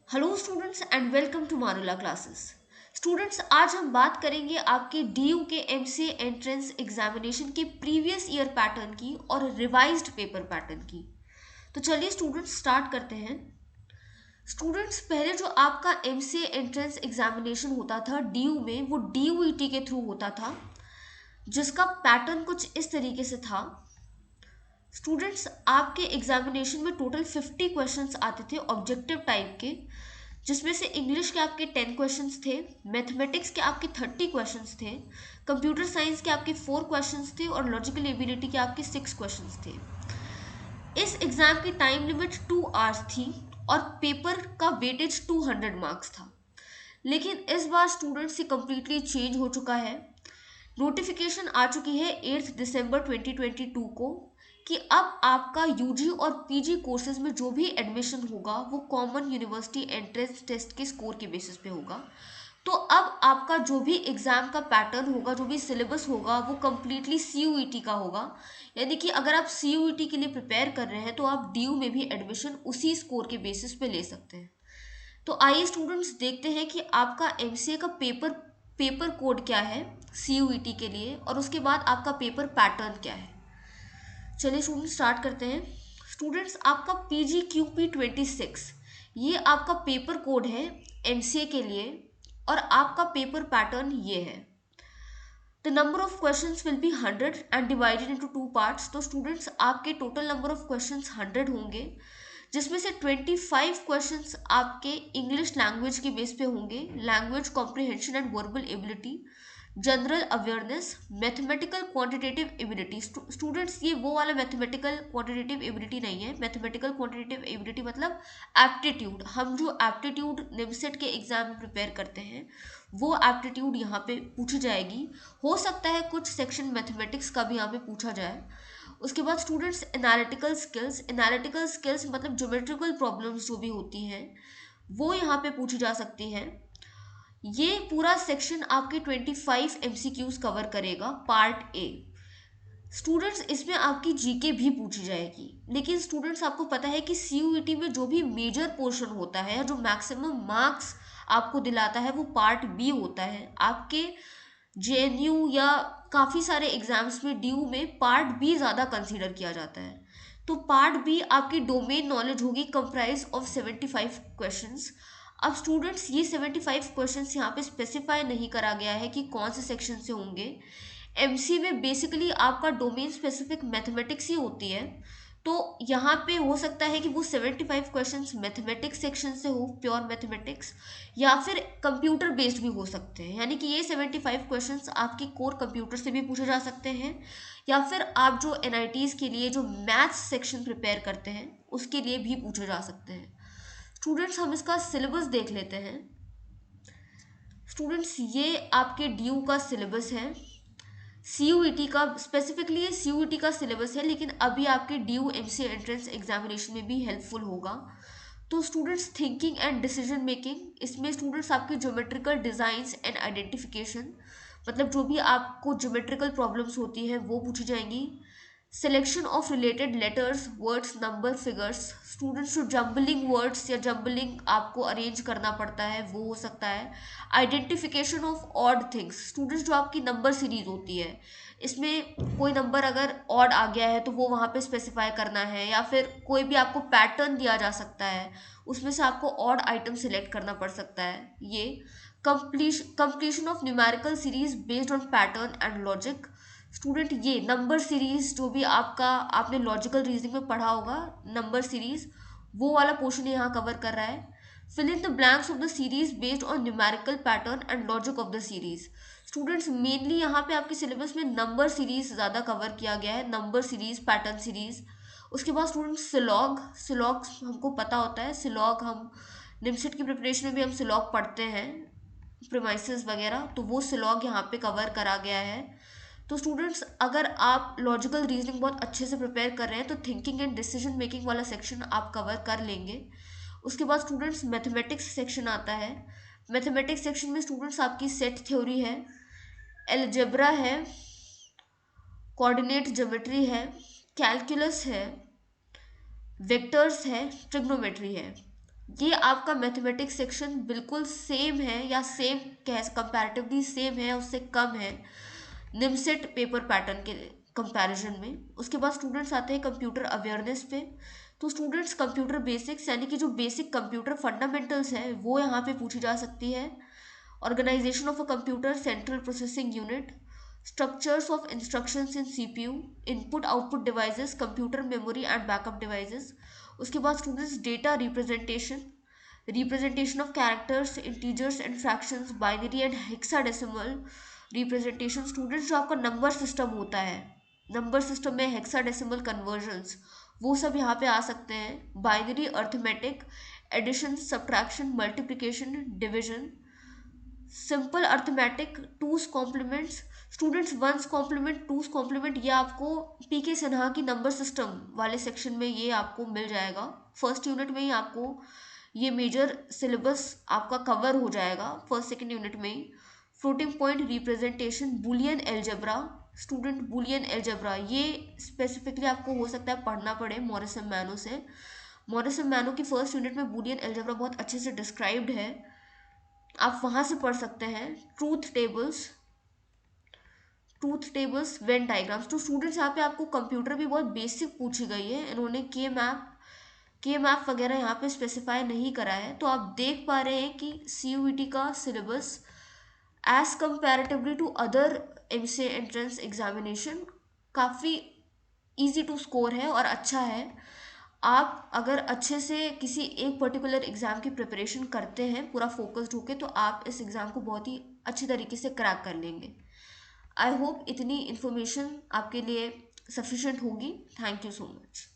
Hello students and welcome to Marula classes. Students, आज हम बात करेंगे आपके डीयू के एमसीए एंट्रेंस एग्जामिनेशन के प्रीवियस ईयर पैटर्न की और रिवाइज्ड पेपर पैटर्न की। तो चलिए स्टूडेंट्स स्टार्ट करते हैं। स्टूडेंट्स, पहले जो आपका एमसीए एंट्रेंस एग्जामिनेशन होता था डीयू में, वो डीयूईटी के थ्रू होता था, जिसका पैटर्न कुछ इस तरीके से था। स्टूडेंट्स, आपके एग्जामिनेशन में टोटल 50 क्वेश्चंस आते थे ऑब्जेक्टिव टाइप के, जिसमें से इंग्लिश के आपके 10 क्वेश्चंस थे, मैथमेटिक्स के आपके 30 क्वेश्चंस थे, कंप्यूटर साइंस के आपके 4 क्वेश्चंस थे और लॉजिकल एबिलिटी के आपके 6 क्वेश्चंस थे। इस एग्जाम की टाइम लिमिट 2 आवर्स थी और पेपर का वेटेज 200 मार्क्स था। लेकिन इस बार स्टूडेंट्स ये कम्प्लीटली चेंज हो चुका है। नोटिफिकेशन आ चुकी है 8 दिसंबर 2022 को कि अब आपका यूजी और पीजी कोर्सेज में जो भी एडमिशन होगा वो कॉमन यूनिवर्सिटी एंट्रेंस टेस्ट के स्कोर के बेसिस पे होगा। तो अब आपका जो भी एग्जाम का पैटर्न होगा, जो भी सिलेबस होगा, वो कम्प्लीटली सीयूईटी का होगा। यानी कि अगर आप सीयूईटी के लिए प्रिपेयर कर रहे हैं तो आप डीयू में भी एडमिशन उसी स्कोर के बेसिस पे ले सकते हैं। तो आइए स्टूडेंट्स देखते हैं कि आपका एमसीए का पेपर पेपर कोड क्या है सीयूईटी के लिए, और उसके बाद आपका पेपर पैटर्न क्या है। चलिए स्टूडेंट स्टार्ट करते हैं। स्टूडेंट्स, आपका PGQP26 ये आपका पेपर कोड है एमसीए के लिए, और आपका पेपर पैटर्न ये है। The number of questions will be 100 and divided into 2 parts. तो स्टूडेंट्स, आपके टोटल नंबर ऑफ क्वेश्चंस 100 होंगे, जिसमें से 25 क्वेश्चंस आपके इंग्लिश लैंग्वेज के बेस पे होंगे, language comprehension and verbal ability, general awareness, mathematical quantitative ability. Students, ये वो वाला मैथमेटिकल क्वांटिटेटिव एबिलिटी नहीं है। मैथमेटिकल क्वांटिटेटिव एबिलिटी मतलब एप्टीट्यूड। हम जो एप्टीट्यूड निमसेट के एग्जाम में प्रिपेयर करते हैं, वो एप्टीट्यूड यहाँ पे पूछी जाएगी। हो सकता है कुछ सेक्शन मैथमेटिक्स का भी यहाँ पे पूछा जाए। उसके बाद स्टूडेंट्स, एनालिटिकल स्किल्स मतलब ज्योमेट्रिकल प्रॉब्लम्स जो भी होती हैं, वो यहाँ पे पूछी जा सकती हैं। ये पूरा सेक्शन आपके 25 एमसीक्यूज कवर करेगा, पार्ट ए। स्टूडेंट्स, इसमें आपकी जीके भी पूछी जाएगी। लेकिन स्टूडेंट्स, आपको पता है कि सीयूईटी में जो भी मेजर पोर्शन होता है, जो मैक्सिमम मार्क्स आपको दिलाता है, वो पार्ट बी होता है। आपके जेएनयू या काफ़ी सारे एग्जाम्स में ड्यू में पार्ट बी ज़्यादा कंसीडर किया जाता है। तो पार्ट बी आपकी डोमेन नॉलेज होगी, कंप्राइज ऑफ 75 क्वेश्चंस। अब स्टूडेंट्स, ये 75 क्वेश्चंस यहाँ पे स्पेसिफाई नहीं करा गया है कि कौन से सेक्शन से होंगे। एमसी में बेसिकली आपका डोमेन स्पेसिफिक मैथमेटिक्स ही होती है। तो यहाँ पे हो सकता है कि वो 75 क्वेश्चंस मैथमेटिक्स सेक्शन से हो, प्योर मैथमेटिक्स, या फिर कंप्यूटर बेस्ड भी हो सकते हैं। यानी कि ये 75 क्वेश्चंस आपके कोर कंप्यूटर से भी पूछे जा सकते हैं, या फिर आप जो एनआईटीज के लिए जो मैथ्स सेक्शन प्रिपेयर करते हैं उसके लिए भी पूछे जा सकते हैं। स्टूडेंट्स, हम इसका सिलेबस देख लेते हैं। स्टूडेंट्स, ये आपके ड्यू का सिलेबस है। सीयूईटी का स्पेसिफिकली ये सीयूईटी का सिलेबस है, लेकिन अभी आपके ड्यू एमसीए एंट्रेंस एग्जामिनेशन में भी हेल्पफुल होगा। तो students, thinking and decision making, इसमें स्टूडेंट्स आपके ज्योमेट्रिकल डिजाइंस एंड आइडेंटिफिकेशन मतलब जो भी आपको ज्योमेट्रिकल प्रॉब्लम्स होती हैं वो पूछी जाएंगी। Selection of related letters, words, number, figures. Students, जो जम्बलिंग वर्ड्स या जम्बलिंग आपको अरेंज करना पड़ता है वो हो सकता है। Identification of odd things. Students, जो आपकी नंबर सीरीज होती है, इसमें कोई नंबर अगर ऑड आ गया है तो वो वहाँ पे स्पेसिफाई करना है, या फिर कोई भी आपको पैटर्न दिया जा सकता है, उसमें से आपको ऑड आइटम सिलेक्ट करना पड़ सकता है। ये completion of numerical series based on pattern and logic. Student, ये नंबर सीरीज जो भी आपका आपने लॉजिकल रीजनिंग में पढ़ा होगा, नंबर सीरीज, वो वाला पोर्शन यहाँ कवर कर रहा है। Fill in the blanks of the series based on numerical pattern and logic of the series. Students, mainly यहाँ पे आपके सिलेबस में नंबर सीरीज ज़्यादा कवर किया गया है, नंबर सीरीज, पैटर्न सीरीज। उसके बाद स्टूडेंट्स, सिलॉग। सिलॉग हमको पता होता है, सिलॉग हम निमसेट की प्रिपरेशन में भी हम सिलॉग पढ़ते हैं, प्रीमाइसेस वगैरह, तो वो सिलॉग यहाँ पे कवर करा गया है। तो स्टूडेंट्स, अगर आप लॉजिकल रीजनिंग बहुत अच्छे से प्रिपेयर कर रहे हैं तो थिंकिंग एंड डिसीजन मेकिंग वाला सेक्शन आप कवर कर लेंगे। उसके बाद स्टूडेंट्स, मैथमेटिक्स सेक्शन आता है। मैथमेटिक्स सेक्शन में स्टूडेंट्स आपकी सेट थ्योरी है, एलजेब्रा है, कोऑर्डिनेट ज्योमेट्री है, कैलकुलस है, वेक्टर्स है, ट्रिग्नोमेट्री है। ये आपका मैथमेटिक्स सेक्शन बिल्कुल सेम है या सेम कह कंपैरेटिवली सेम है, उससे कम है निमसेट पेपर पैटर्न के कंपैरिजन में। उसके बाद स्टूडेंट्स आते हैं कंप्यूटर अवेयरनेस पे। तो स्टूडेंट्स कंप्यूटर बेसिक्स यानी कि जो बेसिक कंप्यूटर फंडामेंटल्स है वो यहाँ पे पूछी जा सकती है। Organisation of a computer, central processing unit, structures of instructions in CPU, input output devices, computer memory and backup devices। उसके बाद students data representation, representation of characters, integers and fractions, binary and hexadecimal representation. Students जो आपका number system होता है, number system में hexadecimal conversions, वो सब यहाँ पे आ सकते हैं। Binary arithmetic, addition, subtraction, multiplication, division, simple arithmetic, two's complements. Students one's complement, two's complement, ये आपको पीके सिन्हा की नंबर सिस्टम वाले सेक्शन में ये आपको मिल जाएगा। फर्स्ट यूनिट में ही आपको ये मेजर सिलेबस आपका कवर हो जाएगा फर्स्ट सेकेंड यूनिट में ही। Floating point representation, boolean algebra. Student boolean algebra ये स्पेसिफिकली आपको हो सकता है पढ़ना पड़े मॉरिसन मैनो से। मॉरिसन मैनो की फर्स्ट यूनिट में बुलियन एल्जेब्रा बहुत अच्छे से डिस्क्राइब्ड है, आप वहाँ से पढ़ सकते हैं। Truth tables, truth tables, Venn diagrams. तो स्टूडेंट्स यहाँ पे आपको कंप्यूटर भी बहुत बेसिक पूछी गई है, इन्होंने के मैप वगैरह यहाँ पे स्पेसिफाई नहीं करा है। तो आप देख पा रहे हैं कि CUET का syllabus as comparatively to other MCA entrance examination काफ़ी इजी टू स्कोर है और अच्छा है। आप अगर अच्छे से किसी एक पर्टिकुलर एग्ज़ाम की प्रिपरेशन करते हैं पूरा फोकस्ड होके, तो आप इस एग्ज़ाम को बहुत ही अच्छे तरीके से क्रैक कर लेंगे। आई होप इतनी इन्फॉर्मेशन आपके लिए सफिशेंट होगी। Thank you so much.